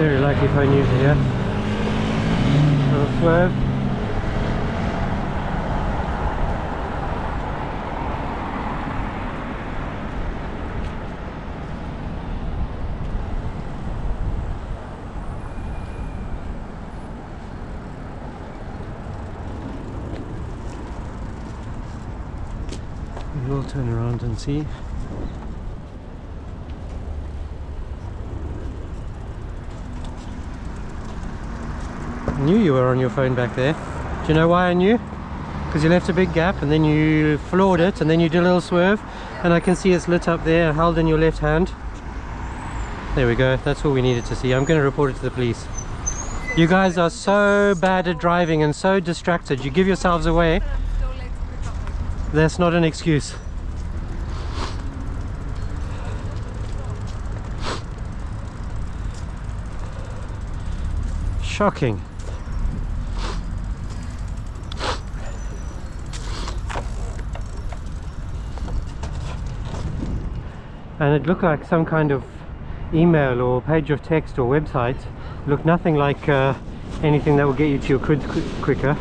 Very likely phone user here. Little swerve. We'll turn around and see. I knew you were on your phone back there. Do you know why I knew? Because you left a big gap and then you floored it and then you did a little swerve, and I can see it's lit up there, held in your left hand. There we go, that's all we needed to see. I'm going to report it to the police. You guys are so bad at driving and so distracted. You give yourselves away. That's not an excuse. Shocking. And it looked like some kind of email or page of text or website. It looked nothing like anything that will get you to your crib quicker.